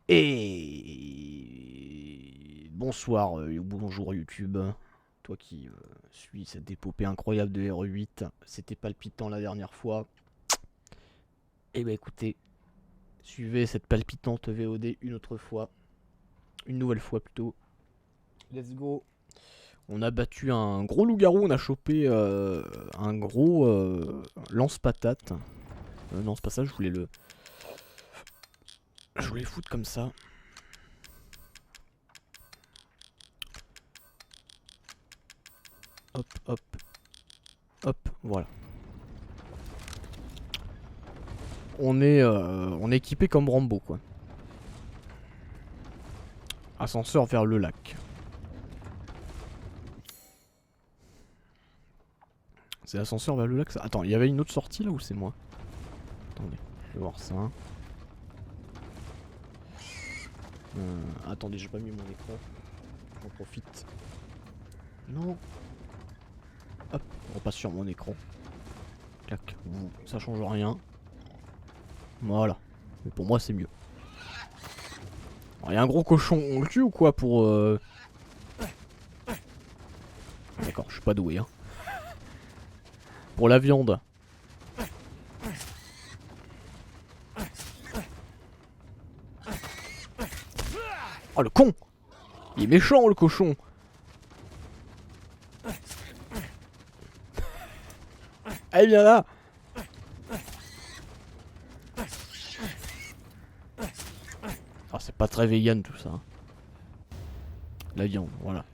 Et bonsoir ou bonjour YouTube, toi qui suis cette épopée incroyable de R8, c'était palpitant la dernière fois. Et bah écoutez, suivez cette palpitante VOD une autre fois, une nouvelle fois plutôt. Let's go. On a battu un gros loup-garou, on a chopé un gros lance-patate. Non c'est pas ça, je voulais le foutre comme ça. Hop, hop, hop, voilà. On est équipé comme Rambo, quoi. Ascenseur vers le lac. C'est l'ascenseur vers le lac ça. Attends, il y avait une autre sortie là ou c'est moi? Attendez, je vais voir ça. Attendez, j'ai pas mis mon écran. J'en profite. Non. Hop, on repasse sur mon écran. Clac. Ça change rien. Voilà. Mais pour moi c'est mieux. Il y a un gros cochon, on le tue ou quoi pour D'accord, je suis pas doué hein. Pour la viande. Oh le con! Il est méchant le cochon! Allez viens là! Ah c'est pas très vegan tout ça. La viande, voilà.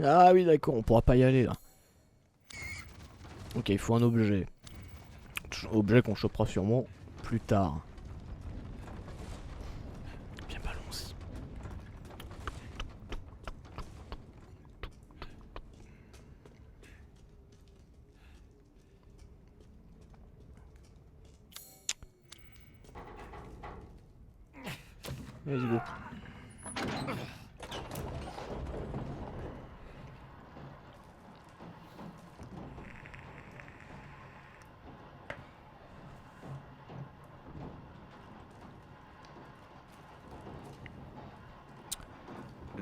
Ah oui d'accord, on pourra pas y aller là. Ok, il faut un objet. Objet qu'on chopera sûrement plus tard. Bien bah allons-y. Vas-y go.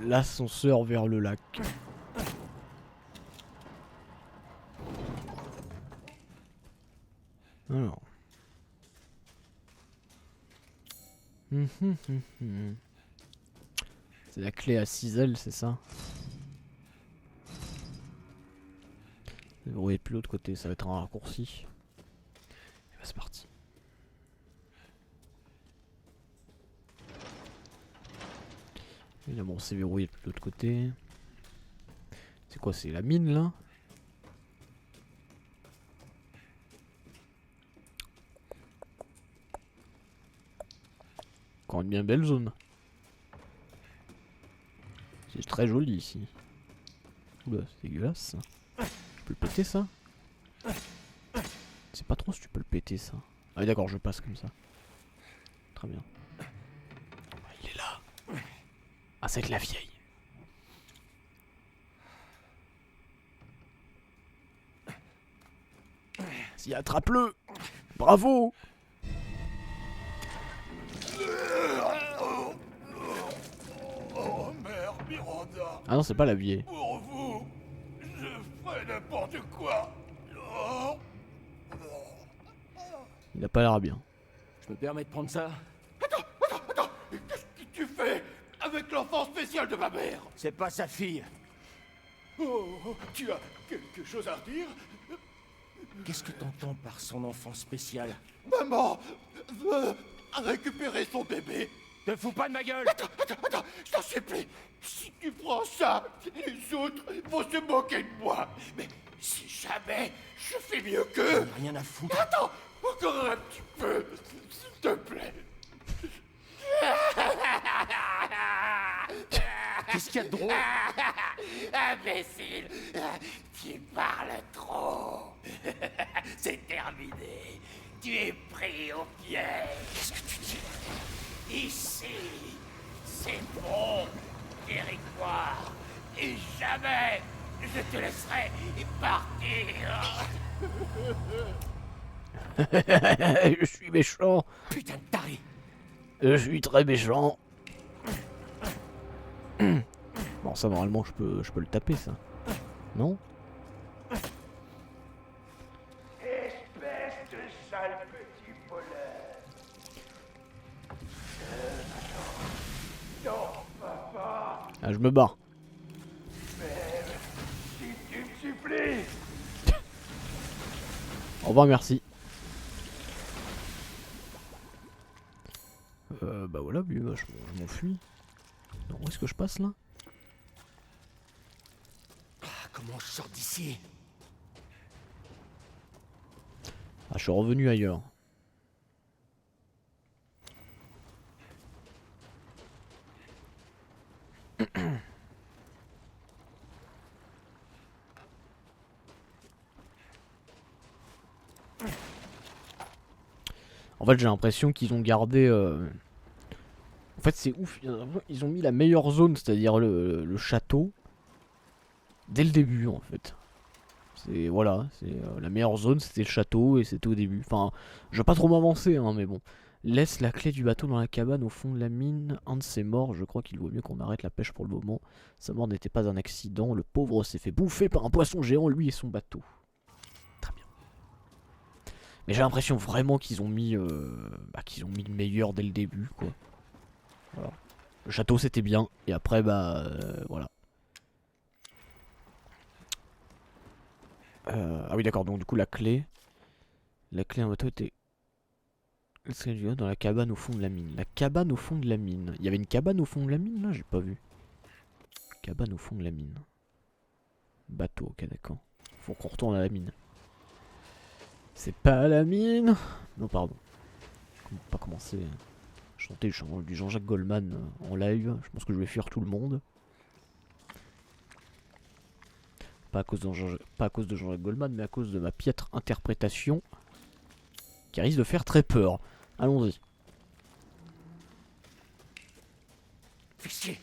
L'ascenseur vers le lac. Alors. C'est la clé à ciseaux, c'est ça? Verrouiller plus l'autre côté, ça va être un raccourci. Et bah c'est parti. Et là bon c'est verrouillé de l'autre côté. C'est quoi, c'est la mine là? Encore une bien belle zone. C'est très joli ici. Oula, c'est dégueulasse ça. Tu peux le péter ça? C'est pas trop si tu peux le péter ça. Ah oui d'accord, je passe comme ça. Très bien. Il est là. Ah c'est avec la vieille. Vas-y, attrape-le. Bravo. Oh mère Miranda, Ah non, c'est pas la vieille. pour vous, je ferai n'importe quoi. Oh. Il a pas l'air bien. Je me permets de prendre ça? Attends, qu'est-ce que tu fais avec l'enfant spécial de ma mère? C'est pas sa fille. Oh, tu as quelque chose à redire? Qu'est-ce que t'entends par son enfant spécial? Maman veut récupérer son bébé. Te fous pas de ma gueule! Attends, je t'en supplie. Si tu prends ça, les autres vont se moquer de moi. Mais si jamais je fais mieux qu'eux... Rien à foutre. Attends, encore un petit peu, s'il te plaît. Qu'est-ce qu'il y a de drôle? Imbécile, tu parles trop. C'est terminé. Tu es pris au piège. Qu'est-ce que tu dis? Ici, c'est mon territoire. Et jamais je te laisserai partir. Je suis méchant. Putain de taré. Je suis très méchant. Bon, ça, normalement, je peux le taper, ça. Non? Espèce de sale petit voleur. Non, papa, Ah, je me barre. si tu me supplies. Au revoir, merci. Bah voilà, puis, bah, je m'enfuis. Non, où est-ce que je passe, là? Ah, comment je sors d'ici? Ah, je suis revenu ailleurs. En fait, j'ai l'impression qu'ils ont gardé... En fait, c'est ouf. Ils ont mis la meilleure zone, c'est-à-dire le château, dès le début, en fait. C'est... Voilà, c'est la meilleure zone, c'était le château, et c'était au début. Enfin, je vais pas trop m'avancer, hein, mais bon. Laisse la clé du bateau dans la cabane au fond de la mine. Un de ses morts, je crois qu'il vaut mieux qu'on arrête la pêche pour le moment. Sa mort n'était pas un accident. Le pauvre s'est fait bouffer par un poisson géant, lui et son bateau. Très bien. Mais j'ai l'impression vraiment qu'ils ont mis le meilleur dès le début, quoi. Voilà. Le château c'était bien, et après voilà. Ah oui d'accord, donc du coup la clé en bateau était dans la cabane au fond de la mine. La cabane au fond de la mine. Il y avait une cabane au fond de la mine là, j'ai pas vu. Cabane au fond de la mine. Bateau, ok d'accord. Faut qu'on retourne à la mine. C'est pas la mine. Non pardon. Pas commencer. Chanter du Jean-Jacques Goldman en live. Je pense que je vais fuir tout le monde. Pas à cause de Jean-Jacques Goldman, mais à cause de ma piètre interprétation. Qui risque de faire très peur. Allons-y. Fichier.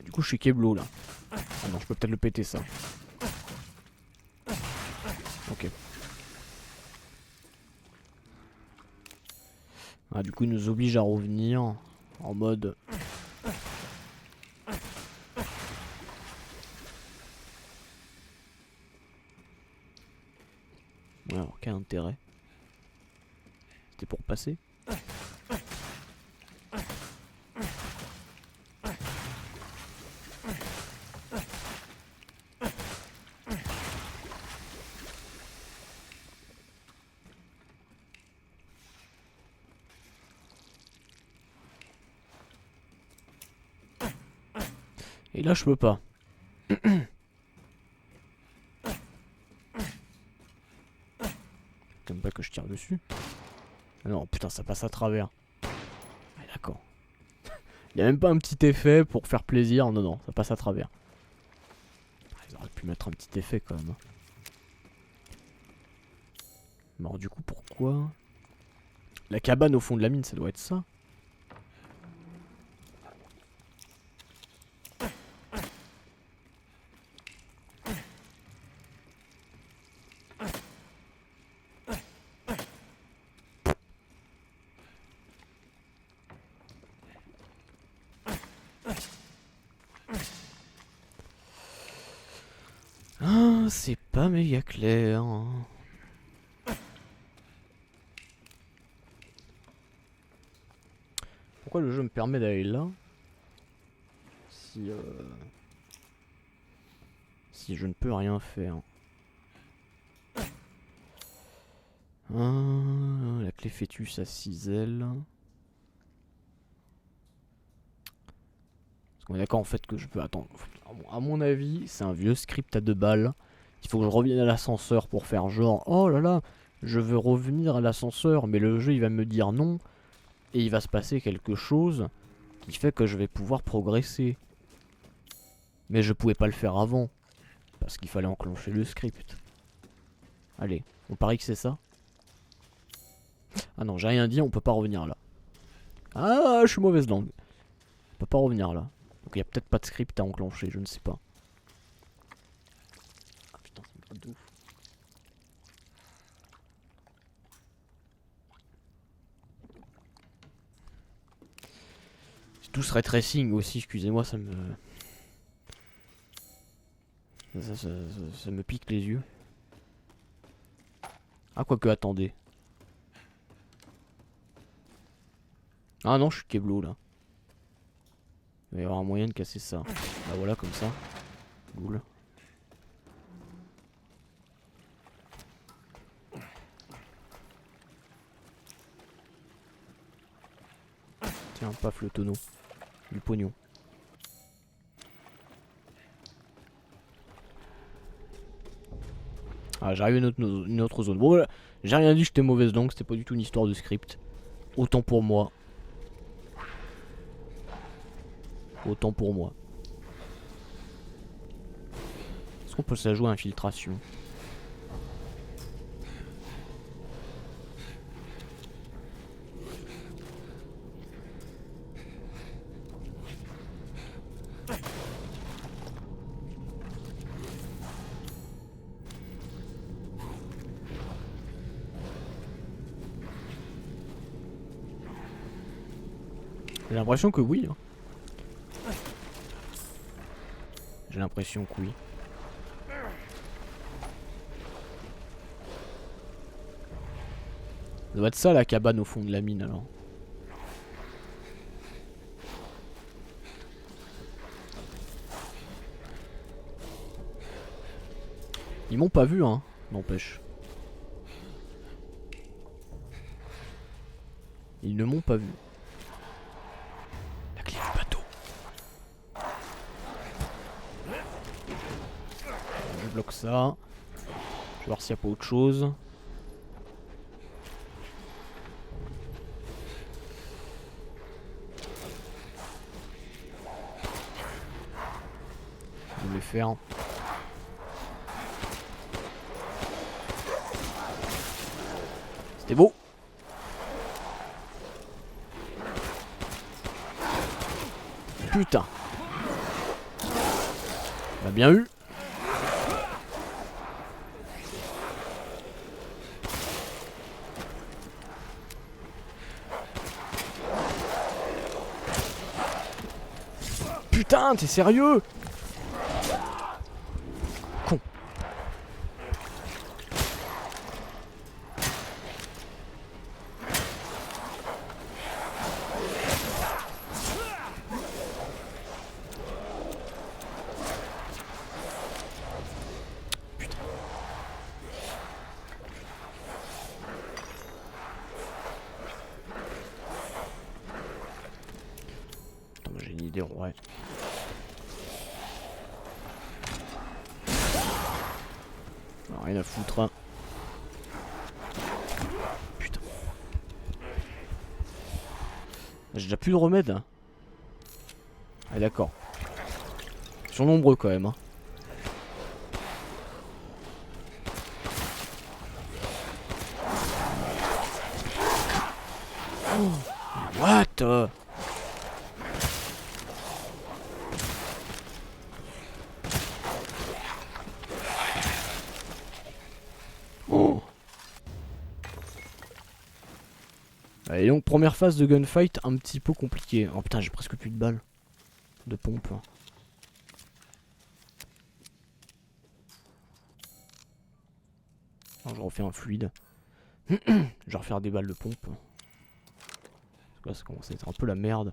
Du coup, je suis Keblo là. Ah non, je peux peut-être le péter ça. Ok. Ah, du coup, il nous oblige à revenir en mode. Ouais, alors quel intérêt? C'était pour passer? Et là, je peux pas. Comme pas que je tire dessus. Ah non, putain, ça passe à travers. Ah, d'accord. Il y a même pas un petit effet pour faire plaisir. Non, non, ça passe à travers. Ils auraient pu mettre un petit effet quand même. Mais alors, du coup, pourquoi? La cabane au fond de la mine, ça doit être ça. Ah, c'est pas méga clair. Hein. Pourquoi le jeu me permet d'aller là si je ne peux rien faire? Ah, la clé fœtus à 6 ailes. Parce qu'on est d'accord en fait que je peux attendre. À mon avis, c'est un vieux script à 2 balles. Il faut que je revienne à l'ascenseur pour faire genre oh là là, je veux revenir à l'ascenseur, mais le jeu il va me dire non. Et il va se passer quelque chose qui fait que je vais pouvoir progresser. Mais je pouvais pas le faire avant. Parce qu'il fallait enclencher le script. Allez, on parie que c'est ça. Ah non, j'ai rien dit, on peut pas revenir là. Ah, je suis mauvaise langue. On peut pas revenir là. Donc il y a peut-être pas de script à enclencher, je ne sais pas. Ah putain, c'est une gratte de ouf. Tout ce ray tracing aussi, excusez-moi, ça me... Ça me pique les yeux. Ah, quoique, attendez. Ah non, je suis Keblo là. Il va y avoir un moyen de casser ça. Bah voilà, comme ça. Cool. Tiens, paf le tonneau. Du pognon. Ah, j'arrive à une autre zone. Bon, voilà. J'ai rien dit, j'étais mauvaise langue, c'était pas du tout une histoire de script. Autant pour moi. Autant pour moi. Est-ce qu'on peut se la jouer à infiltration? J'ai l'impression que oui. Hein. J'ai l'impression que oui. Ça doit être ça la cabane au fond de la mine alors. Ils m'ont pas vu hein, n'empêche. Ils ne m'ont pas vu. La clé du bateau. Je bloque ça. Je vais voir s'il n'y a pas autre chose. Je vais les faire. C'était beau. Putain. On a bien eu. Putain, t'es sérieux? Con. Putain. Attends, j'ai une idée, ouais. Rien à foutre. Hein. Putain. J'ai déjà plus de remède. Hein. Ah d'accord. Ils sont nombreux quand même. Hein. Oh. What? Oh. Et donc première phase de gunfight un petit peu compliquée. Oh putain j'ai presque plus de balles de pompe. Alors, je refais un fluide. Je vais refaire des balles de pompe. Là ça commence à être un peu la merde.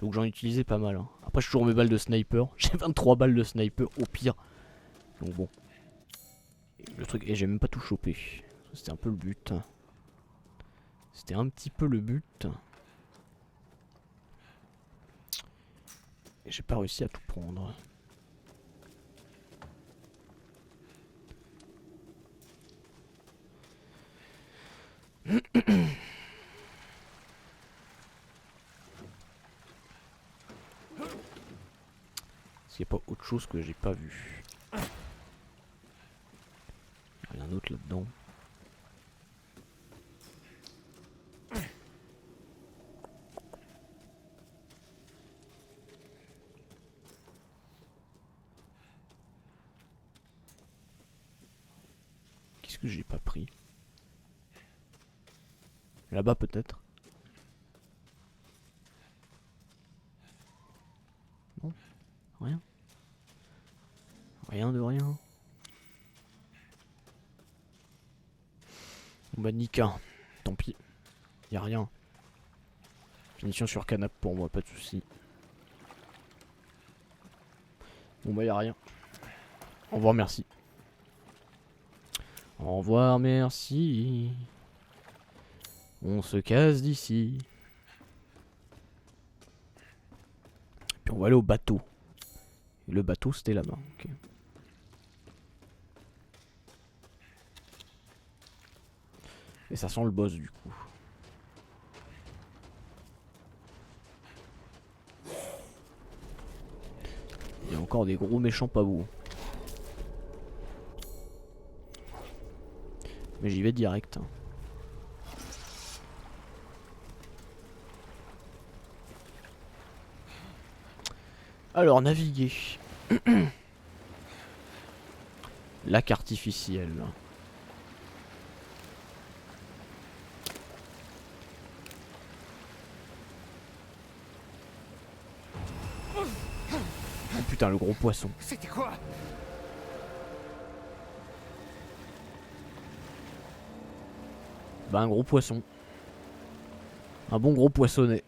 Donc j'en ai utilisé pas mal. Hein. Après j'ai toujours mes balles de sniper. J'ai 23 balles de sniper au pire. Donc bon. Le truc. Et j'ai même pas tout chopé. C'était un peu le but. C'était un petit peu le but. Et j'ai pas réussi à tout prendre. Est-ce qu'il n'y a pas autre chose que j'ai pas vu? Il y en a un autre là-dedans. Qu'est-ce que j'ai pas pris? Là-bas peut-être? Non? Rien? Rien de rien. Bon bah Nika, tant pis. Y'a rien. Finition sur canap pour moi, pas de soucis. Bon bah y'a rien. Au revoir, merci. Au revoir, merci. On se casse d'ici. Puis on va aller au bateau. Et le bateau c'était là-bas. Okay. Et ça sent le boss du coup. Il y a encore des gros méchants pas beaux. Mais j'y vais direct. Hein. Alors, naviguer. Lac artificiel. Oh putain, le gros poisson. C'était quoi? Bah un gros poisson. Un bon gros poissonnet.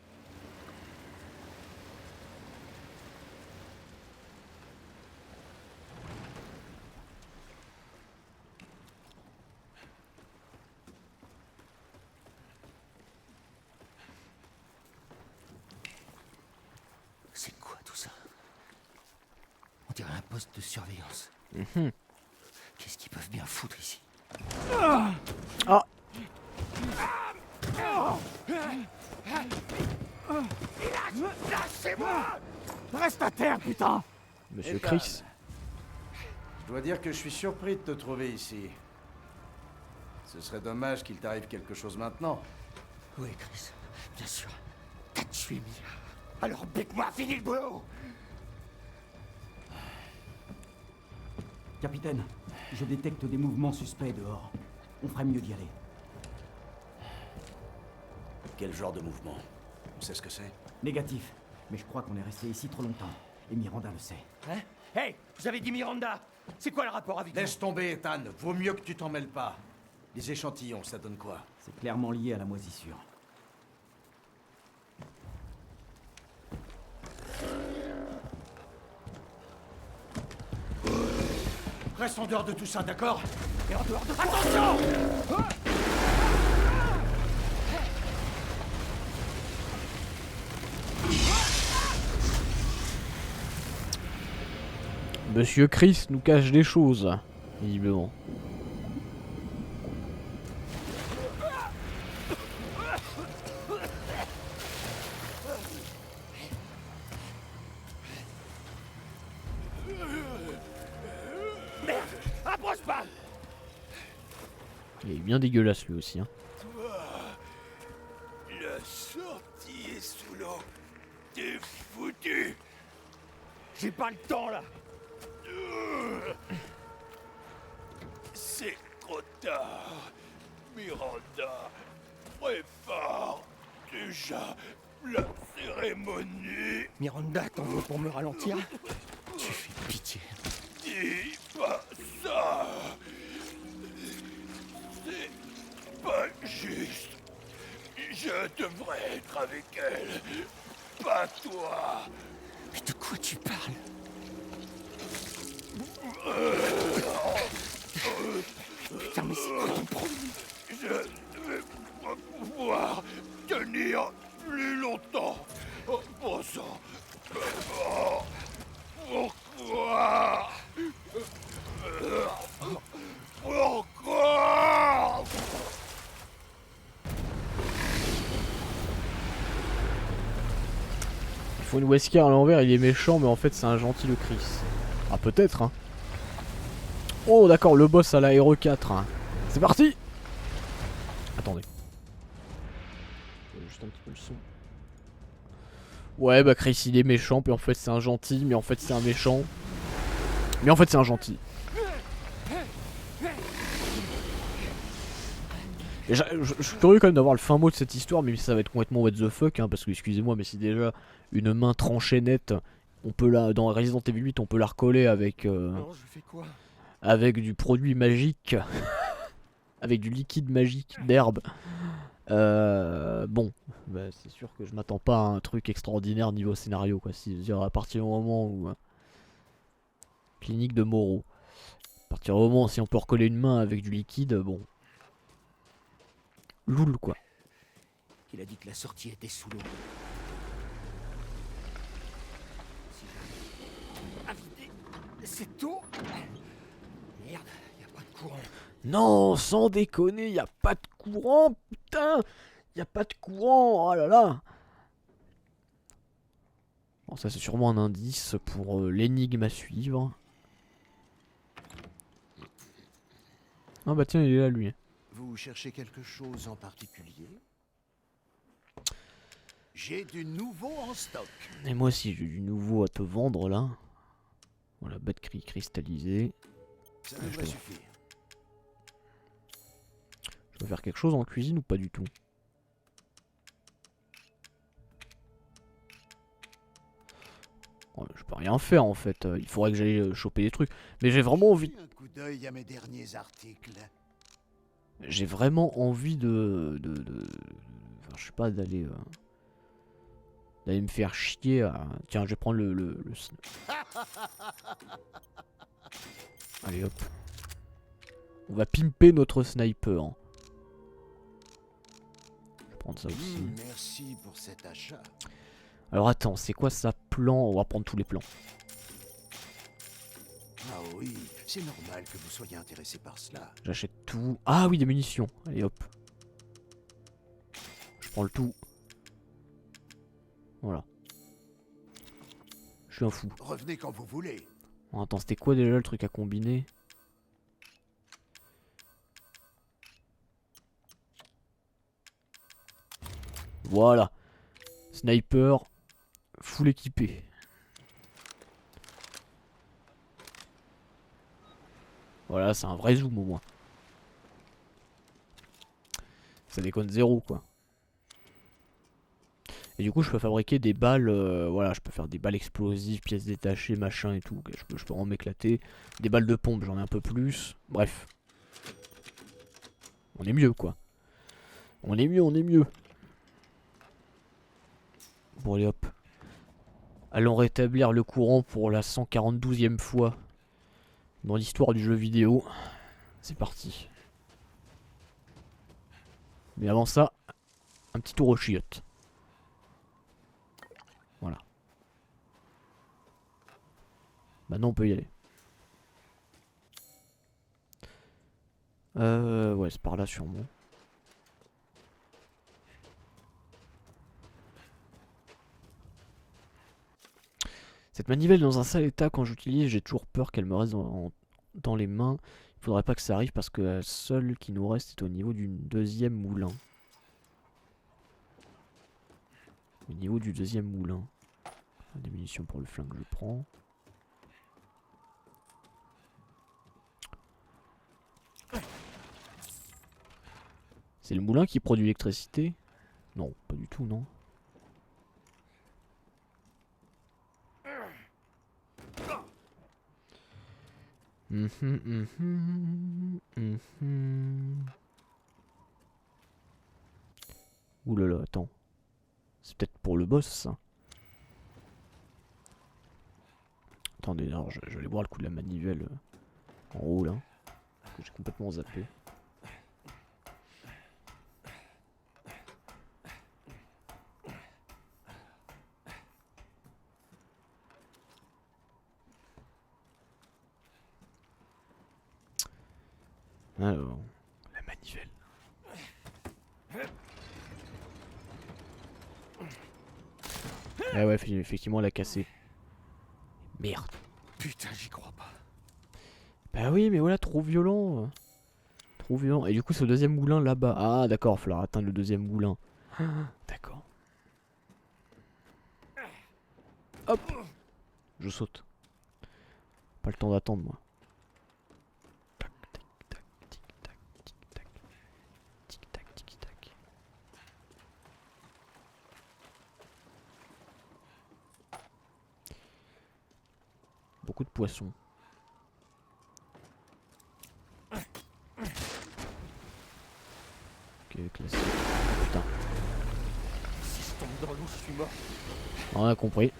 C'est quoi tout ça? On dirait un poste de surveillance. Qu'est-ce qu'ils peuvent bien foutre ici? Ah. Lâchez-moi! Reste à terre, putain! Monsieur Ethan. Chris. Je dois dire que je suis surpris de te trouver ici. Ce serait dommage qu'il t'arrive quelque chose maintenant. Oui, Chris, bien sûr. T'as tué Mia. Alors pique-moi, finis le boulot! Capitaine, je détecte des mouvements suspects dehors. On ferait mieux d'y aller. Quel genre de mouvement? On sait ce que c'est? Négatif. Mais je crois qu'on est resté ici trop longtemps. Et Miranda le sait. Hein? Hey, vous avez dit Miranda. C'est quoi le rapport avec Laisse tomber, Ethan. Vaut mieux que tu t'en mêles pas. Les échantillons, ça donne quoi? C'est clairement lié à la moisissure. Reste en dehors de tout ça, d'accord? Et en dehors de... Attention! Monsieur Chris nous cache des choses, visiblement. Merde! Approche pas! Il est bien dégueulasse lui aussi. Hein. La sortie est sous l'eau. T'es foutu! J'ai pas le temps là! C'est trop tard. Miranda, prépare déjà la cérémonie. Miranda, t'en veux pour me ralentir? Tu fais pitié. Dis pas ça. C'est pas juste. Je devrais être avec elle, pas toi. Mais de quoi tu parles? Putain, mais c'est quoi ton problème? Je ne vais pas pouvoir tenir plus longtemps. Oh, bon sang. Oh, pourquoi? Pourquoi? Il faut une Wesker à l'envers, il est méchant, mais en fait c'est un gentil le Chris. Ah peut-être hein. Oh d'accord, le boss à la Hero 4. Hein. C'est parti. Attendez. Juste un petit peu le son. Ouais bah Chris il est méchant, puis en fait c'est un gentil, mais en fait c'est un méchant. Mais en fait c'est un gentil. Je suis curieux quand même d'avoir le fin mot de cette histoire, même si ça va être complètement what the fuck, hein, parce que excusez-moi, mais si déjà une main tranchée nette, on peut la, dans Resident Evil 8, on peut la recoller avec, Alors, je fais quoi? avec du produit magique, avec du liquide magique d'herbe. Bon, bah, c'est sûr que je m'attends pas à un truc extraordinaire niveau scénario, quoi. Si, à partir du moment où... clinique de Moreau. À partir du moment, si on peut recoller une main avec du liquide, bon... Loul, quoi. Il a dit que la sortie était sous l'eau. Si j'arrive à vider cette eau... Merde, y a pas de courant. Non, sans déconner, y a pas de courant, putain. Y a pas de courant, oh là là. Bon, ça c'est sûrement un indice pour l'énigme à suivre. Ah bah tiens, il est là lui. Vous cherchez quelque chose en particulier? J'ai du nouveau en stock. Et moi aussi j'ai du nouveau à te vendre là. Voilà, batterie cristallisée. Ça Ouais, devrait je suffire. Je dois faire quelque chose en cuisine ou pas du tout? Ouais, je peux rien faire en fait, il faudrait que j'aille choper des trucs. Mais j'ai vraiment envie... Un coup d'œil à mes derniers articles. J'ai vraiment envie enfin, je sais pas, d'aller... d'aller me faire chier à... Tiens, je vais prendre Allez hop. On va pimper notre sniper. Hein. Je vais prendre ça aussi. Merci pour cet achat. Alors attends, c'est quoi ça plan? On va prendre tous les plans. Ah oui, c'est normal que vous soyez intéressé par cela. J'achète tout. Ah oui, des munitions. Allez hop. Je prends le tout. Voilà. Je suis un fou. Revenez quand vous voulez. Oh, attends, c'était quoi déjà le truc à combiner? Voilà. Sniper. Full équipé. Voilà, c'est un vrai zoom au moins. Ça déconne zéro quoi. Et du coup je peux fabriquer des balles, voilà, je peux faire des balles explosives, pièces détachées, machin et tout. Je peux vraiment m'éclater. Des balles de pompe, j'en ai un peu plus. Bref. On est mieux quoi. On est mieux, on est mieux. Bon allez hop. Allons rétablir le courant pour la 142e fois dans l'histoire du jeu vidéo. C'est parti. Mais avant ça, un petit tour au chiottes. Voilà. Maintenant on peut y aller. Ouais, c'est par là sûrement. Cette manivelle est dans un sale état quand j'utilise, j'ai toujours peur qu'elle me reste dans les mains. Il faudrait pas que ça arrive parce que la seule qui nous reste est au niveau du deuxième moulin. Au niveau du deuxième moulin. Des munitions pour le flingue, je prends. C'est le moulin qui produit l'électricité? Non, pas du tout, non. Ouh là là, attends. C'est peut-être pour le boss, ça. Attendez, alors je vais aller voir le coup de la manivelle en haut, là. Que j'ai complètement zappé. Alors, la manivelle. Ah ouais, effectivement, elle a cassé. Merde. Putain, j'y crois pas. Bah oui, mais voilà, trop violent. Trop violent. Et du coup, c'est le deuxième moulin là-bas. Ah, d'accord, il va falloir atteindre le deuxième moulin. D'accord. Hop. Je saute. Pas le temps d'attendre, moi. Tac, tac, tac, tic, tac, tic, tac. Tic, tac, beaucoup de poissons. Ok, classique. Oh, putain, Si je tombe dans l'eau, je suis mort. on a compris.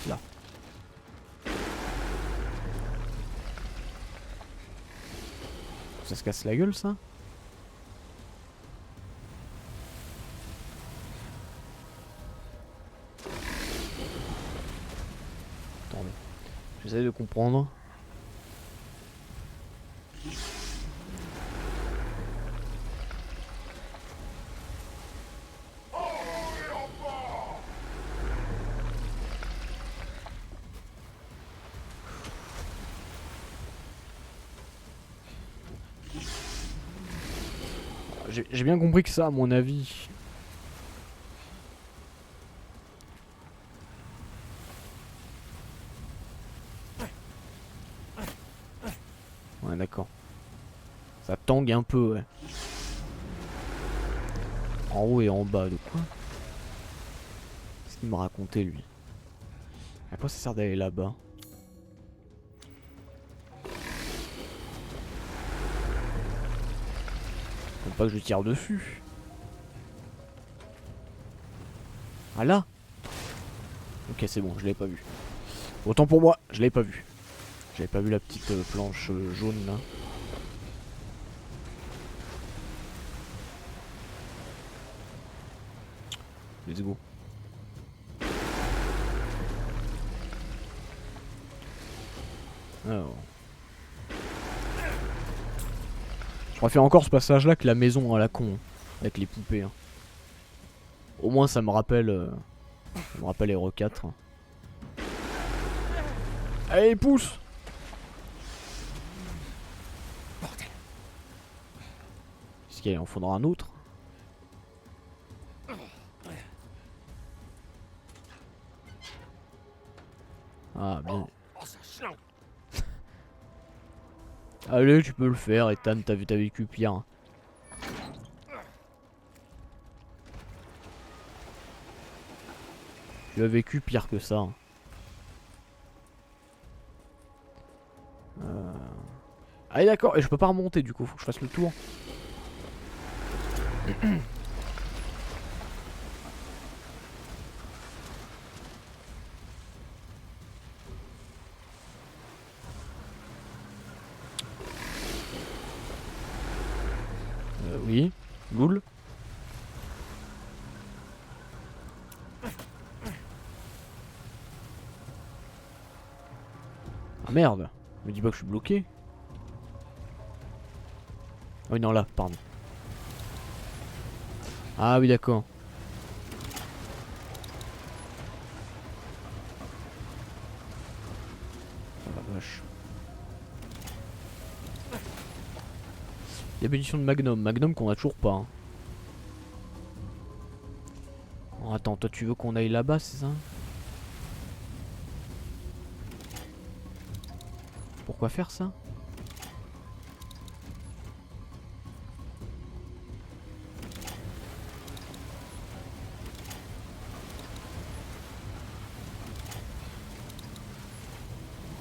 Là. Ça se casse la gueule, ça? Attendez. J'essaie de comprendre. J'ai bien compris que ça, à mon avis. Ouais, d'accord. Ça tangue un peu, ouais. En haut et en bas, de quoi? Qu'est-ce qu'il m'a raconté, lui? À quoi ça sert d'aller là-bas? Faut pas que je tire dessus. Ah là? Ok, c'est bon, je l'avais pas vu. Autant pour moi, je l'avais pas vu. J'avais pas vu la petite planche jaune là. Let's go. Alors. Je préfère encore ce passage là que la maison à la con. Hein, avec les poupées. Hein. Au moins ça me rappelle. Ça me rappelle Hero 4. Hein. Allez, pousse! Bordel. Est-ce qu'il en faudra un autre? Ah, bien. Oh, ça chante. Allez, tu peux le faire, Ethan, t'as vécu pire. Hein. Tu as vécu pire que ça. Hein. Ah d'accord, et je peux pas remonter du coup, faut que je fasse le tour. Oui, Loul. Ah merde, me dis pas que je suis bloqué. Ah oui non là, pardon. Ah oui d'accord. Oh la vache. Il y a bénédiction de Magnum, Magnum qu'on a toujours pas. Hein. Oh, attends, toi tu veux qu'on aille là-bas, c'est ça? Pourquoi faire ça?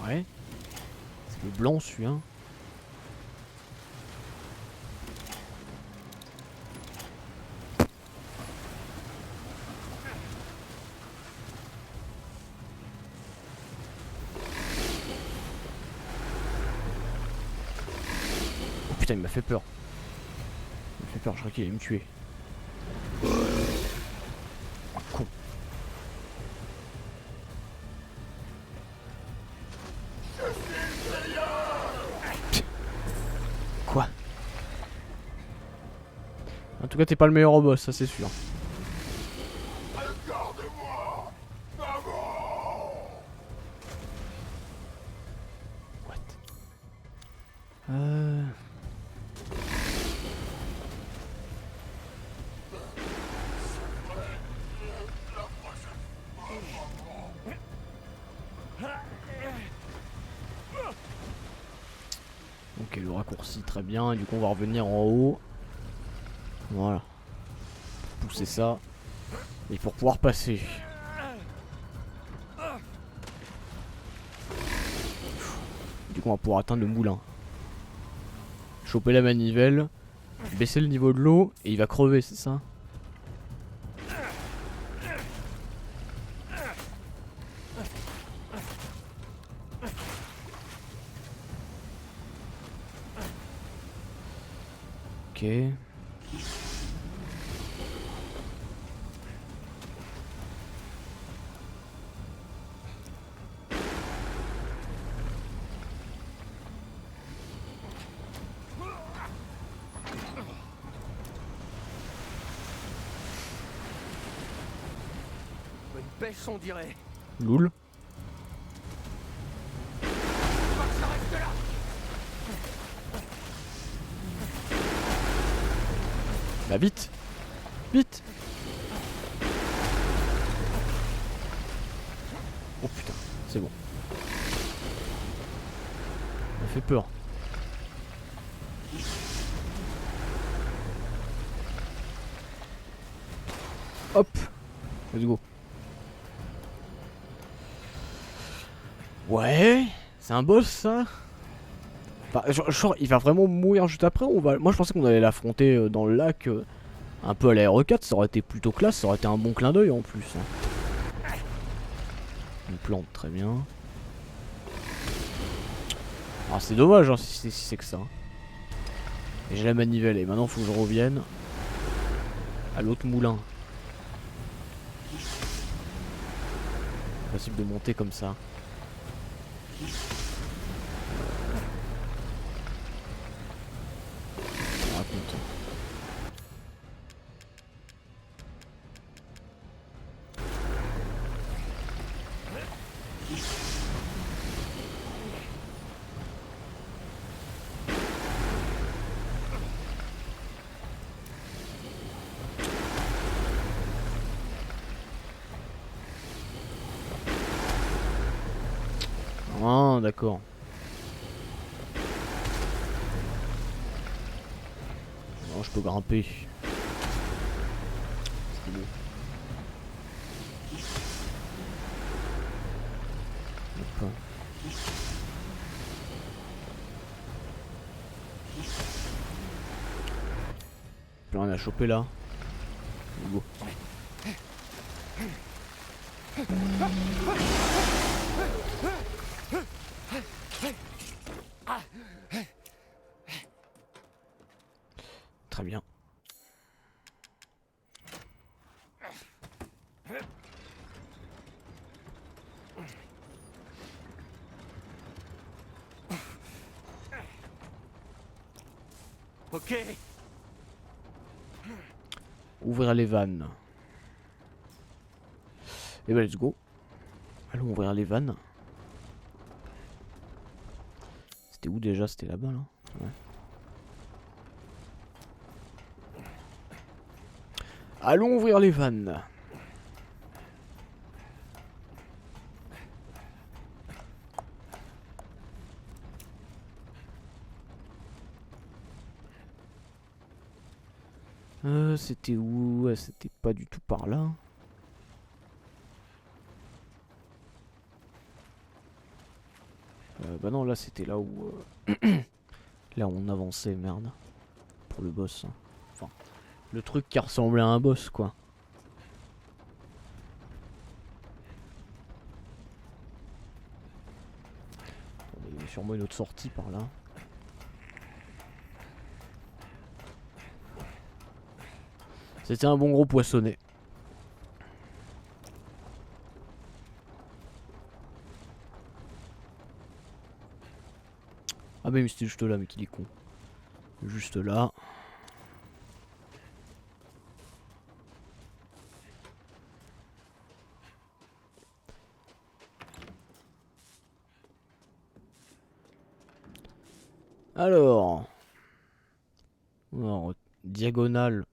Ouais. C'est le blanc celui-là. Oh putain, il m'a fait peur. Il m'a fait peur, je crois qu'il allait me tuer. Oh, con. Quoi? En tout cas, t'es pas le meilleur boss, ça c'est sûr. Regarde-moi, maman. What? raccourci très bien. Et du coup, on va revenir en haut. Voilà. Pousser ça. Et pour pouvoir passer. Du coup, on va pouvoir atteindre le moulin. Choper la manivelle. Baisser le niveau de l'eau. Et il va crever, c'est ça? Ok. Bonne pêche, on dirait. Loul. Ça reste là. Bah vite. Vite. Oh putain, c'est bon. Ça fait peur. Hop. Let's go. Ouais. C'est un boss ça. Enfin, genre, il va vraiment mourir juste après ou on va... Moi je pensais qu'on allait l'affronter dans le lac. Un peu à la RE4, ça aurait été plutôt classe, ça aurait été un bon clin d'œil en plus. Une plante, très bien. Ah, c'est dommage hein, si c'est que ça. Et j'ai la manivelle et maintenant faut que je revienne à l'autre moulin. Possible de monter comme ça. Raconte. Ah, d'accord. Non, je peux grimper. C'est beau. Hop. Plus rien à choper là. Go. Très bien. Ok. Ouvrir les vannes. Et bah let's go. Allons ouvrir les vannes. C'était où déjà? C'était là-bas là, ouais. Allons ouvrir les vannes. C'était où? Ouais, c'était pas du tout par là. Bah non, là c'était là où... là où on avançait, merde. Pour le boss. Enfin, le truc qui ressemblait à un boss, quoi. Il y a sûrement une autre sortie par là. C'était un bon gros poissonnet. Ah mais c'était juste là, mais qu'il est con. Juste là. Alors, diagonale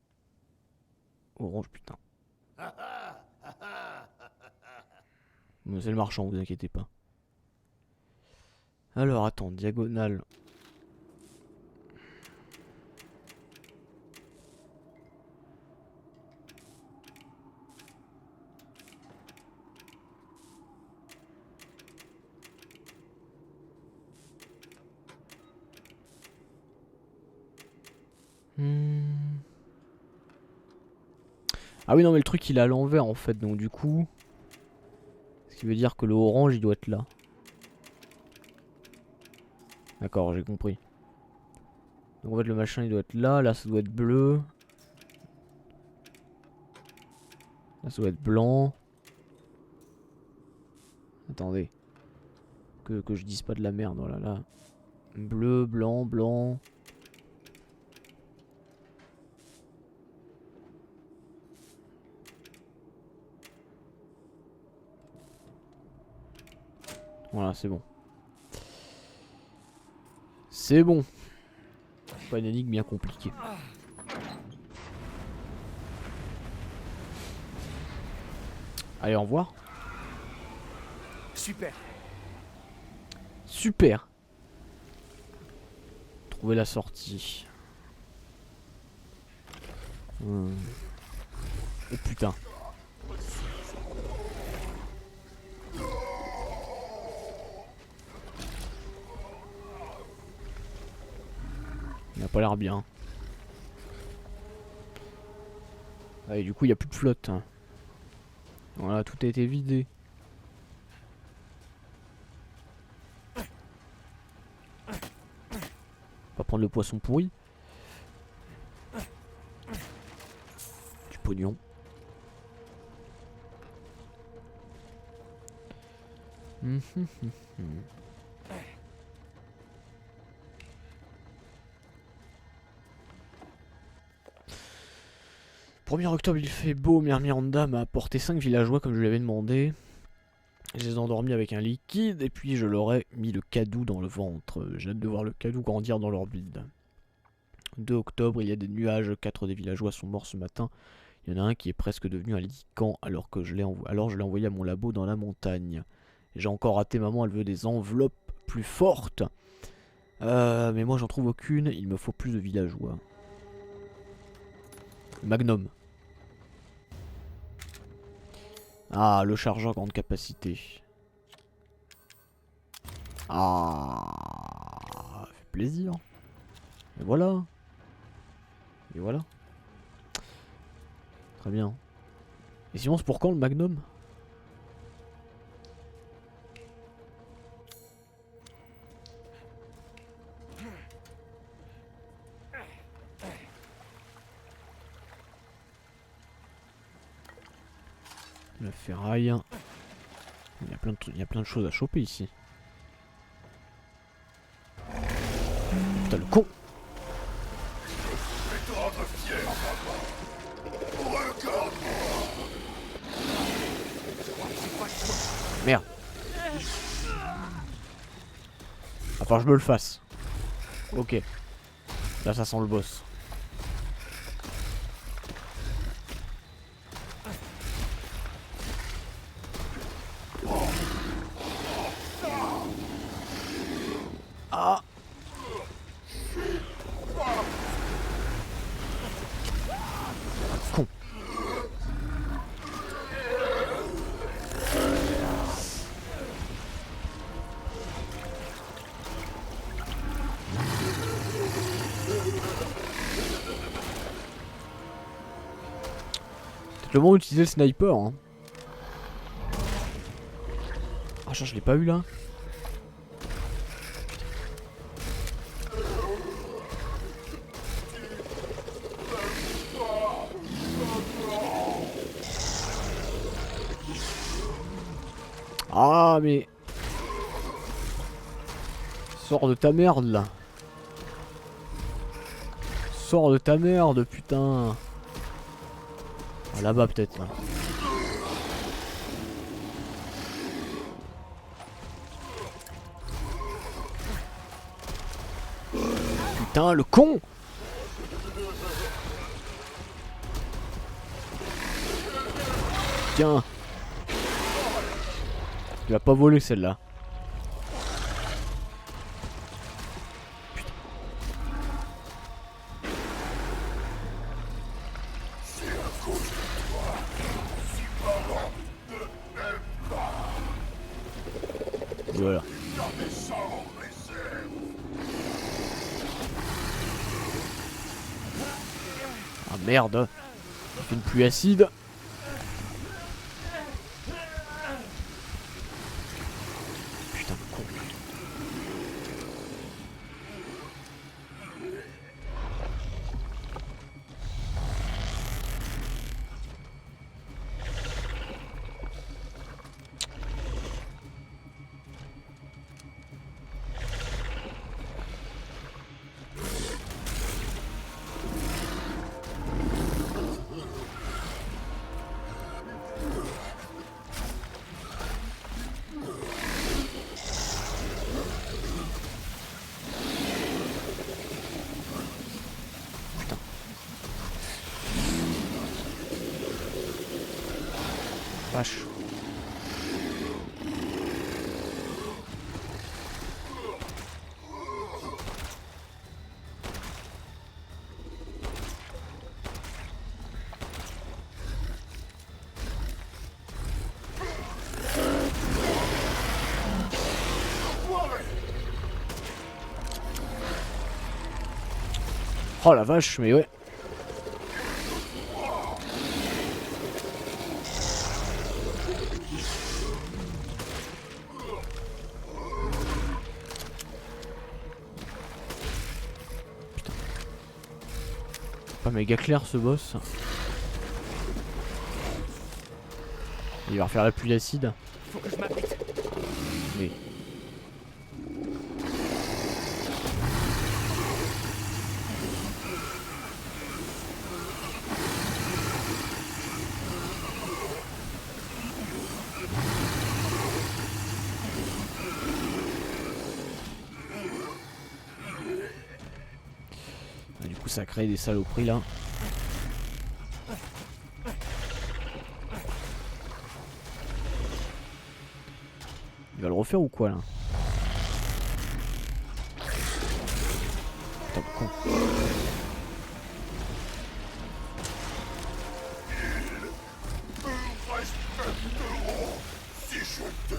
orange, putain. C'est le marchand, vous inquiétez pas. Alors attends, diagonale Ah oui non mais le truc il est à l'envers en fait, donc du coup... Ce qui veut dire que le orange il doit être là. D'accord, j'ai compris. Donc en fait le machin il doit être là, là ça doit être bleu. Là ça doit être blanc. Attendez. Que je dise pas de la merde, voilà là. Bleu, blanc, blanc. Voilà, c'est bon. C'est bon. Pas une énigme bien compliquée. Allez, au revoir. Super. Super. Trouver la sortie. Oh putain. Il a pas l'air bien. Ah, et du coup il n'y a plus de flotte. Voilà, tout a été vidé. Pas prendre le poisson pourri. Du pognon. Premier octobre il fait beau, Mère Miranda m'a apporté 5 villageois comme je lui avais demandé. Je les ai endormis avec un liquide et puis je leur ai mis le cadou dans le ventre. J'ai hâte de voir le cadou grandir dans leur bide. 2 octobre, il y a des nuages, 4 des villageois sont morts ce matin. Il y en a un qui est presque devenu un lycan alors que je l'ai envoyé à mon labo dans la montagne. J'ai encore raté maman, elle veut des enveloppes plus fortes. Mais moi j'en trouve aucune, il me faut plus de villageois. Magnum. Ah, le chargeur grande capacité. Ah, ça fait plaisir. Et voilà. Et voilà. Très bien. Et sinon c'est pour quand le Magnum? La ferraille. Il y a plein de choses à choper ici. Putain le con. Je vais te rendre fier, maman. Regarde-moi. Merde. À part que je me le fasse. Ok. Là ça sent le boss. Ah. Con. Peut-être le moment d'utiliser le sniper hein. Ah je l'ai pas eu là. Ah mais... Sors de ta merde là. Sors de ta merde putain. Ah, là-bas peut-être là. Putain le con. Tiens. Tu vas pas voler celle-là. Putain. Voilà. Ah merde. Il fait une pluie acide. Vache. Oh la vache, mais ouais. Putain. Pas méga clair ce boss. Il va refaire la pluie d'acide. Faut que je m'abrite. Mais... Du coup ça crée des saloperies là. Il va le refaire ou quoi là? Putain de con. Si je te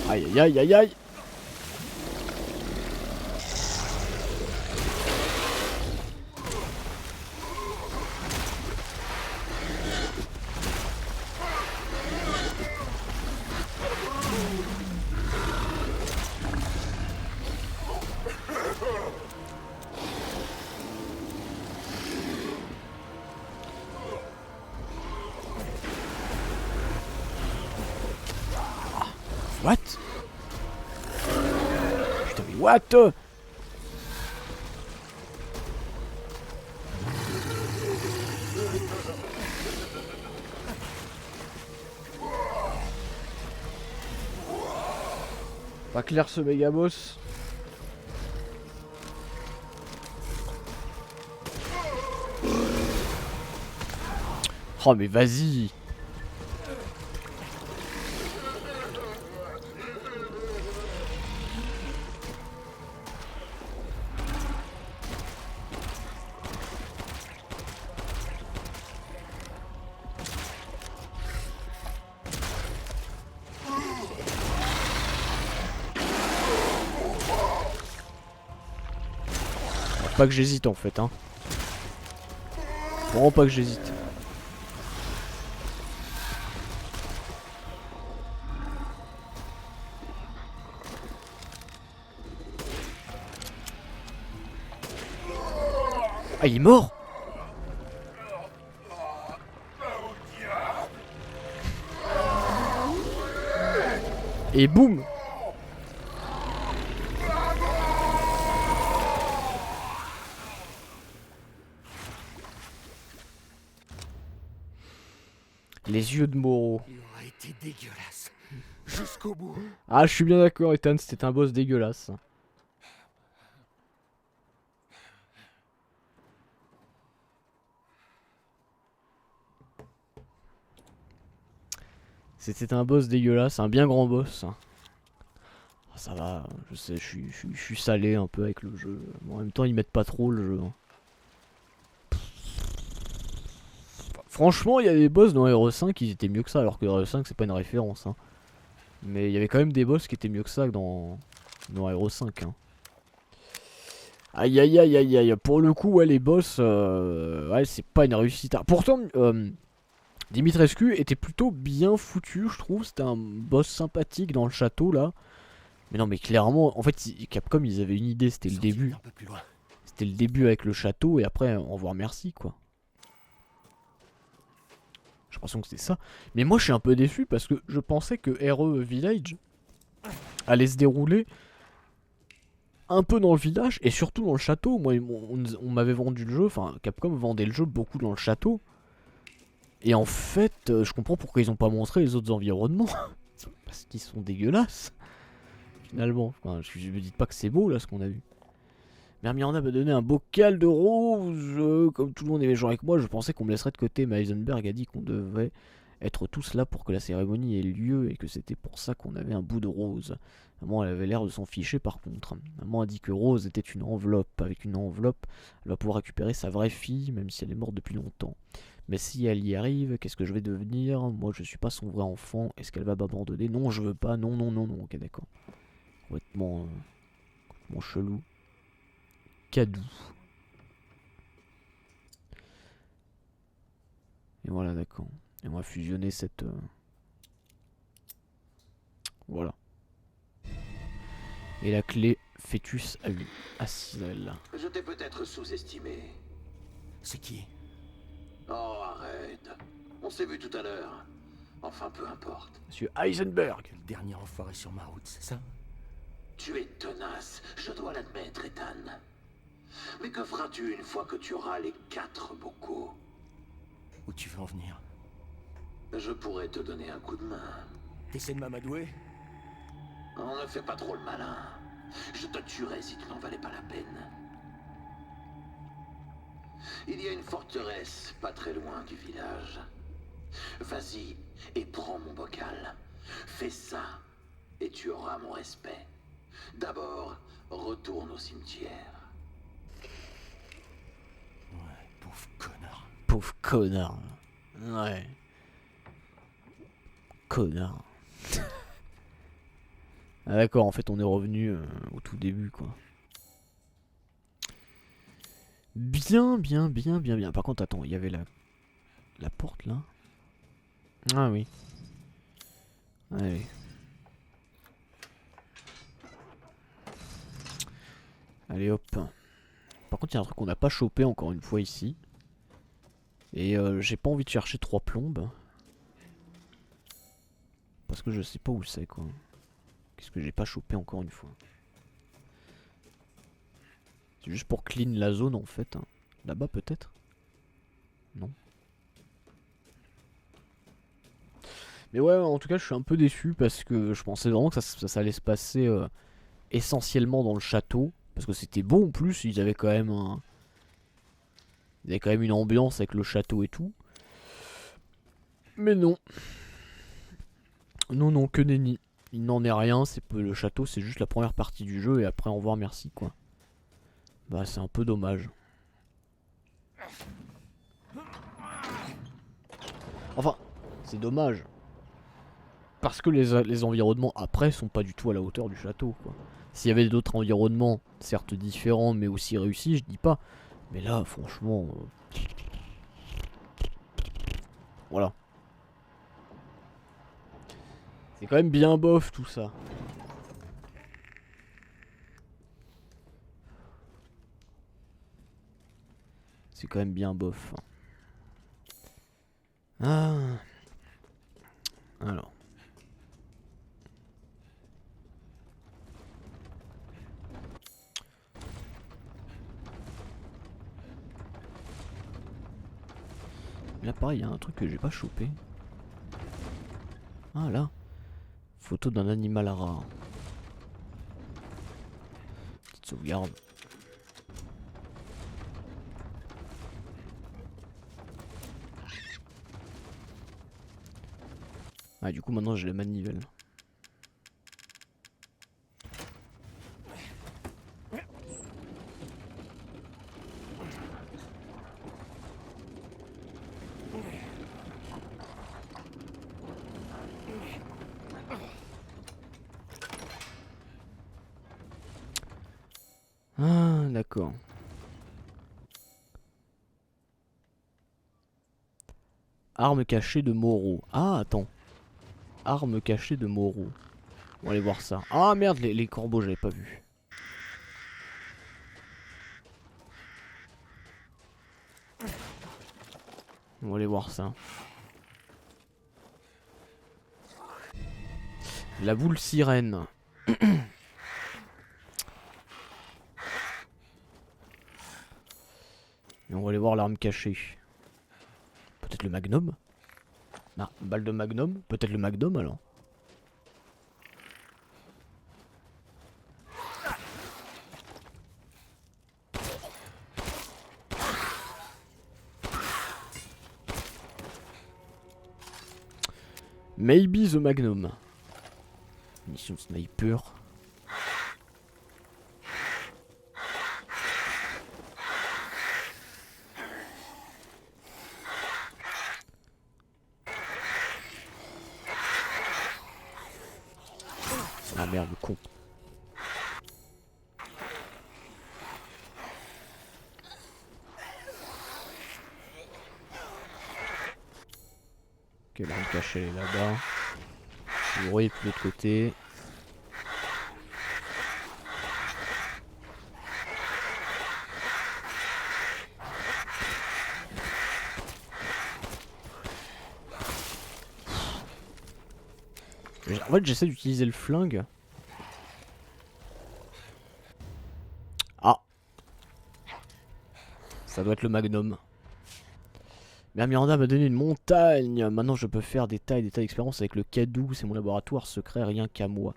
Aïe aïe aïe aïe aïe. What? Putain mais what? Pas clair ce méga boss. Oh mais vas-y. Pas que j'hésite en fait hein. Vraiment pas que j'hésite. Ah il est mort. Et boum. Les yeux de Moro. Il aura été dégueulasse. Jusqu'au bout. Ah je suis bien d'accord Ethan, c'était un boss dégueulasse. C'était un boss dégueulasse, un bien grand boss. Ah, ça va, je sais, je suis salé un peu avec le jeu. Bon, en même temps ils mettent pas trop le jeu. Hein. Franchement, il y a des boss dans RE5 qui étaient mieux que ça, alors que RE5 c'est pas une référence. Hein. Mais il y avait quand même des boss qui étaient mieux que ça dans RE5. Hein. Aïe aïe aïe aïe aïe. Pour le coup, ouais, les boss, ouais, c'est pas une réussite. Pourtant, Dimitrescu était plutôt bien foutu, je trouve. C'était un boss sympathique dans le château là. Mais non, mais clairement, en fait, Capcom ils avaient une idée, c'était le début. Un peu plus loin. C'était le début avec le château et après, au revoir, merci quoi. J'ai l'impression que c'était ça. Mais moi je suis un peu déçu parce que je pensais que RE Village allait se dérouler un peu dans le village et surtout dans le château. Moi on m'avait vendu le jeu, enfin Capcom vendait le jeu beaucoup dans le château. Et en fait je comprends pourquoi ils ont pas montré les autres environnements. Parce qu'ils sont dégueulasses. Finalement. Enfin, je me dis pas que c'est beau là ce qu'on a vu. Mère Miranda m'a donné un bocal de roses. Comme tout le monde est méchant avec moi, je pensais qu'on me laisserait de côté, mais Heisenberg a dit qu'on devait être tous là pour que la cérémonie ait lieu et que c'était pour ça qu'on avait un bout de rose. Maman, elle avait l'air de s'en ficher par contre. Maman a dit que Rose était une enveloppe. Avec une enveloppe, elle va pouvoir récupérer sa vraie fille, même si elle est morte depuis longtemps. Mais si elle y arrive, qu'est-ce que je vais devenir? Moi, je suis pas son vrai enfant. Est-ce qu'elle va m'abandonner? Non, je veux pas. Non, non, non, non. Ok, d'accord. Complètement chelou. Cadou. Et voilà, d'accord. Et on va fusionner cette... Voilà. Et la clé fœtus à Cisel. Je t'ai peut-être sous-estimé. C'est qui? Oh, arrête. On s'est vu tout à l'heure. Enfin, peu importe. Monsieur Heisenberg. Le dernier enfoiré sur ma route, c'est ça? Tu es tenace, je dois l'admettre, Ethan. Mais que feras-tu une fois que tu auras les 4 bocaux? Où tu veux en venir? Je pourrais te donner un coup de main. T'essaies de m'amadouer? On ne fait pas trop le malin. Je te tuerais si tu n'en valais pas la peine. Il y a une forteresse pas très loin du village. Vas-y et prends mon bocal. Fais ça et tu auras mon respect. D'abord, retourne au cimetière. Ouais, pauvre connard. Pauvre connard. Ouais. Connard. Ah d'accord, en fait on est revenu au tout début quoi. Bien, bien, bien, bien, bien. Par contre, attends, il y avait la porte là. Ah oui. Allez. Allez hop. Par contre, il y a un truc qu'on n'a pas chopé encore une fois ici. Et j'ai pas envie de chercher 3 plombes. Parce que je sais pas où c'est quoi. Qu'est-ce que j'ai pas chopé encore une fois? C'est juste pour clean la zone en fait. Hein. Là-bas peut-être? Non. Mais ouais, en tout cas, je suis un peu déçu parce que je pensais vraiment que ça allait se passer essentiellement dans le château. Parce que c'était beau en plus, ils avaient quand même une ambiance avec le château et tout. Mais non. Non, non, que nenni. Il n'en est rien, le château c'est juste la première partie du jeu et après au revoir merci quoi. Bah c'est un peu dommage. Enfin, c'est dommage. Parce que les environnements après sont pas du tout à la hauteur du château quoi. S'il y avait d'autres environnements, certes différents mais aussi réussis, je dis pas. Mais là franchement... Voilà. C'est quand même bien bof tout ça. C'est quand même bien bof. Ah. Alors. Là pareil, il y a un truc que j'ai pas chopé. Ah là. Photo d'un animal rare. Petite sauvegarde. Ah du coup maintenant j'ai la manivelle. Ah d'accord. Arme cachée de Moreau. Ah attends. Arme cachée de Moreau. On va aller voir ça. Ah merde, les corbeaux, j'avais pas vu. On va aller voir ça. La boule sirène. Et on va aller voir l'arme cachée. Peut-être le magnum? Ah, balle de magnum? Peut-être le magnum alors? Maybe the Magnum. Mission sniper. Ah merde, le con. Ok, l'arme cachée elle est là-bas. Oui, puis de l'autre côté. En fait, j'essaie d'utiliser le flingue. Ah. Ça doit être le Magnum. Mais Miranda m'a donné une montagne. Maintenant, je peux faire des tas et des tas d'expériences avec le Cadou. C'est mon laboratoire secret, rien qu'à moi.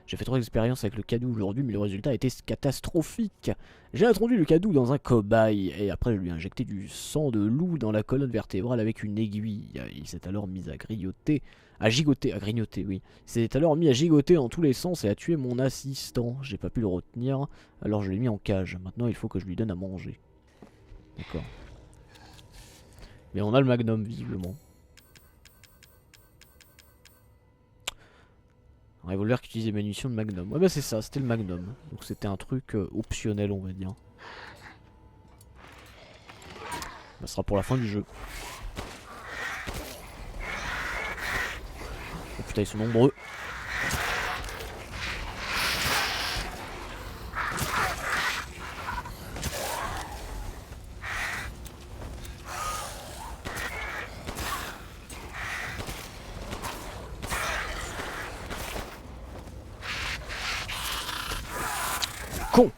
J'ai fait 3 expériences avec le Cadou aujourd'hui, mais le résultat était catastrophique. J'ai introduit le Cadou dans un cobaye, et après je lui ai injecté du sang de loup dans la colonne vertébrale avec une aiguille. Il s'est alors mis à grignoter, à grignoter, oui. Il s'est alors mis à gigoter dans tous les sens et à tuer mon assistant. J'ai pas pu le retenir, alors je l'ai mis en cage. Maintenant il faut que je lui donne à manger. D'accord. Mais on a le Magnum, visiblement. Un revolver qui utilise les munitions de Magnum. Ouais bah c'est ça, c'était le Magnum. Donc c'était un truc optionnel on va dire. Ça sera pour la fin du jeu. Oh putain ils sont nombreux. Con.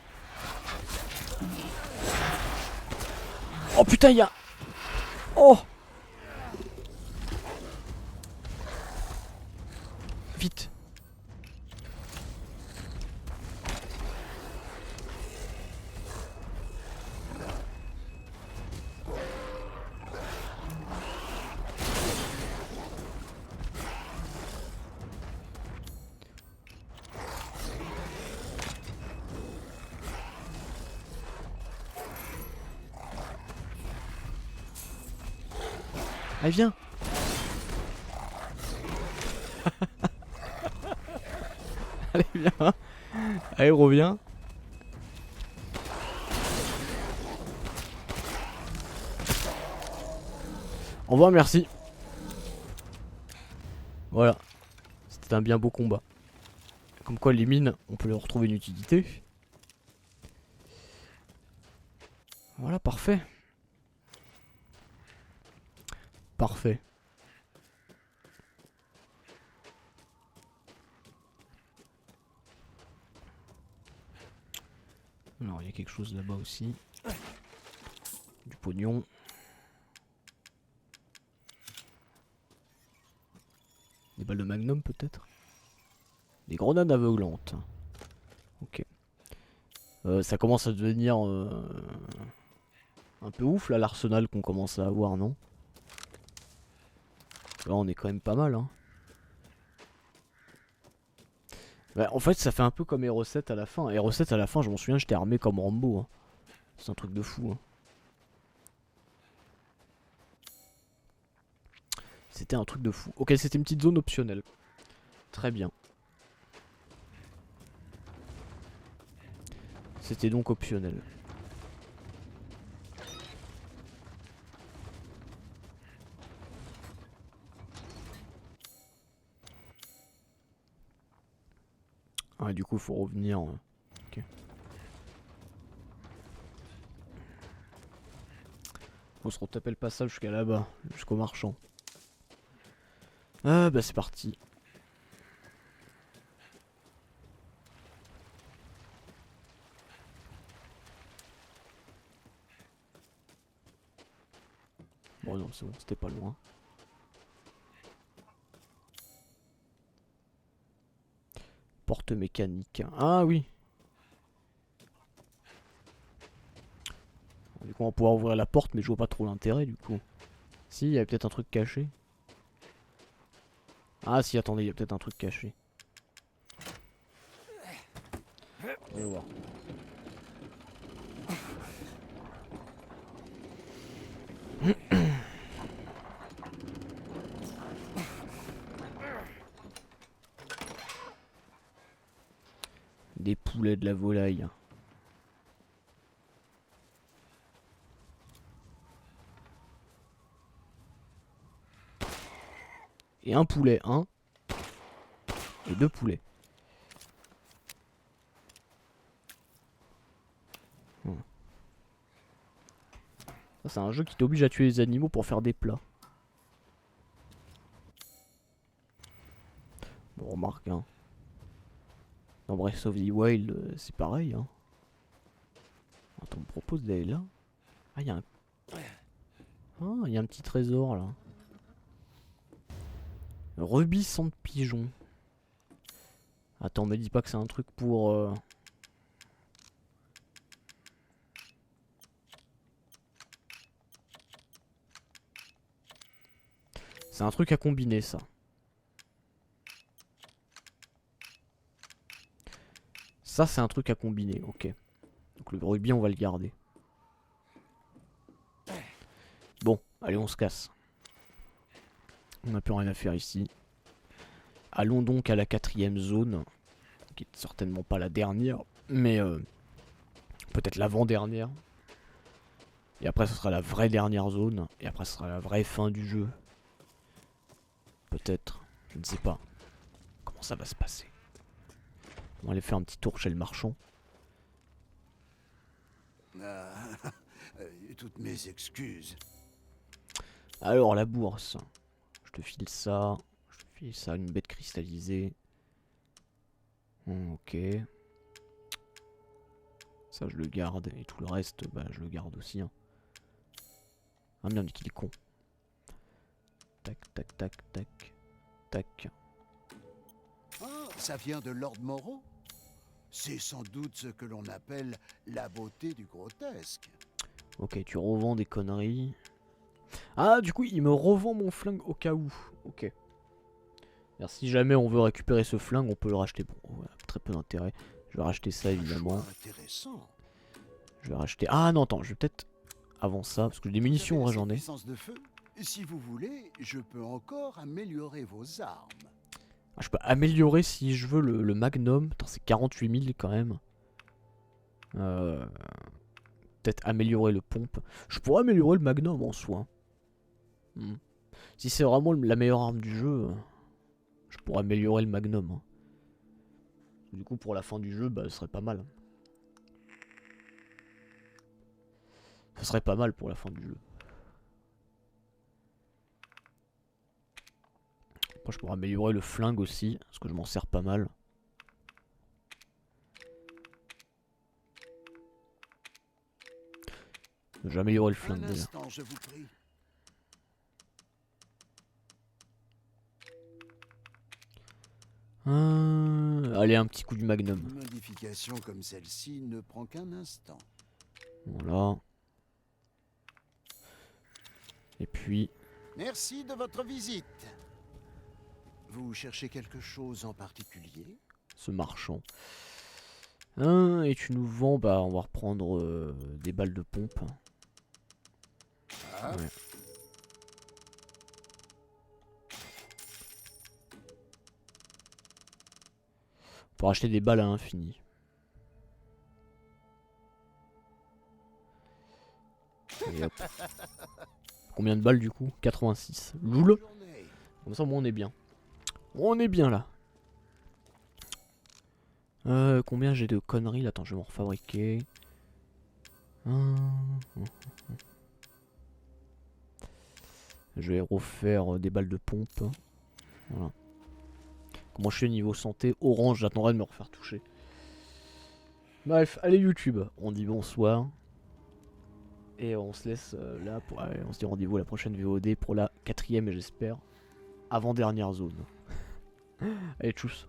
Oh putain il y a... Oh. Vite. Allez viens. Allez viens. Allez reviens. Au revoir, merci. Voilà. C'était un bien beau combat. Comme quoi les mines, on peut leur retrouver une utilité. Voilà, parfait. Parfait. Alors il y a quelque chose là-bas aussi. Du pognon. Des balles de magnum peut-être. Des grenades aveuglantes. Ok. Ça commence à devenir un peu ouf là l'arsenal qu'on commence à avoir, non? Là on est quand même pas mal hein. Bah, en fait ça fait un peu comme Hero 7 à la fin. Hero 7 à la fin je m'en souviens j'étais armé comme Rambo hein. C'est un truc de fou hein. C'était un truc de fou. Ok c'était une petite zone optionnelle. Très bien. C'était donc optionnel. Ah, du coup, il faut revenir. Ok. Faut se retaper le passage jusqu'à là-bas, jusqu'au marchand. Ah, bah c'est parti. Bon, non, c'est bon, c'était pas loin. Porte mécanique. Ah oui. Du coup on va pouvoir ouvrir la porte mais je vois pas trop l'intérêt du coup. Si, il y a peut-être un truc caché. Ah si, attendez, il y a peut-être un truc caché. On va voir. Des poulets, de la volaille. Et un poulet, un. Et deux poulets. Ça, c'est un jeu qui t'oblige à tuer les animaux pour faire des plats. Bon, remarque, hein. Dans Breath of the Wild, c'est pareil, hein. Attends, on me propose d'aller là. Ah, il y a un... Ah, il y a un petit trésor, là. Rubis sang de pigeon. Attends, me dis pas que c'est un truc pour... C'est un truc à combiner, ça. Ça, c'est un truc à combiner, ok. Donc le rubis, on va le garder. Bon, allez, on se casse. On n'a plus rien à faire ici. Allons donc à la 4e zone. Qui est certainement pas la dernière, mais peut-être l'avant-dernière. Et après, ce sera la vraie dernière zone. Et après, ce sera la vraie fin du jeu. Peut-être, je ne sais pas. Comment ça va se passer? On va aller faire un petit tour chez le marchand. Toutes mes excuses. Alors, la bourse. Je te file ça. Je te file ça, une bête cristallisée. Ok. Ça, je le garde. Et tout le reste, bah, je le garde aussi. Hein. Ah merde, qu'il est con. Tac, tac, tac, tac. Tac. Ah, ça vient de Lord Moreau. C'est sans doute ce que l'on appelle la beauté du grotesque. Ok, tu revends des conneries. Ah, du coup, il me revend mon flingue au cas où. Ok. Alors, si jamais on veut récupérer ce flingue, on peut le racheter. Bon, ouais, très peu d'intérêt. Je vais racheter ça, évidemment. Intéressant. Je vais racheter... Ah non, attends, je vais peut-être... Avant ça, parce que des munitions, ouais, j'en ai. Puissance de feu. Si vous voulez, je peux encore améliorer vos armes. Ah, je peux améliorer si je veux le magnum. Attends, c'est 48 000 quand même. Peut-être améliorer le pompe. Je pourrais améliorer le magnum en soi. Si c'est vraiment la meilleure arme du jeu, je pourrais améliorer le magnum. Hein. Du coup, pour la fin du jeu, bah, ce serait pas mal. Ce serait pas mal pour la fin du jeu. Après, je pourrais améliorer le flingue aussi, parce que je m'en sers pas mal. J'ai amélioré le flingue déjà. Je vous prie. Allez, un petit coup du magnum. Une modification comme celle-ci ne prend qu'un instant. Voilà. Et puis... Merci de votre visite. Vous cherchez quelque chose en particulier? Ce marchand. Et tu nous vends, bah on va reprendre des balles de pompe. Ah. Ouais. Pour acheter des balles à l'infini. Et hop. Combien de balles du coup? 86. Loul. Comme ça, au moins on est bien. On est bien là. Combien j'ai de conneries là? Attends, je vais m'en refabriquer. Je vais refaire des balles de pompe. Voilà. Comment je suis au niveau santé? Orange, j'attendrai de me refaire toucher. Bref, allez YouTube, on dit bonsoir. Et on se laisse là pour... Allez, on se dit rendez-vous à la prochaine VOD pour la 4ème, j'espère, avant-dernière zone. Allez, tchuss.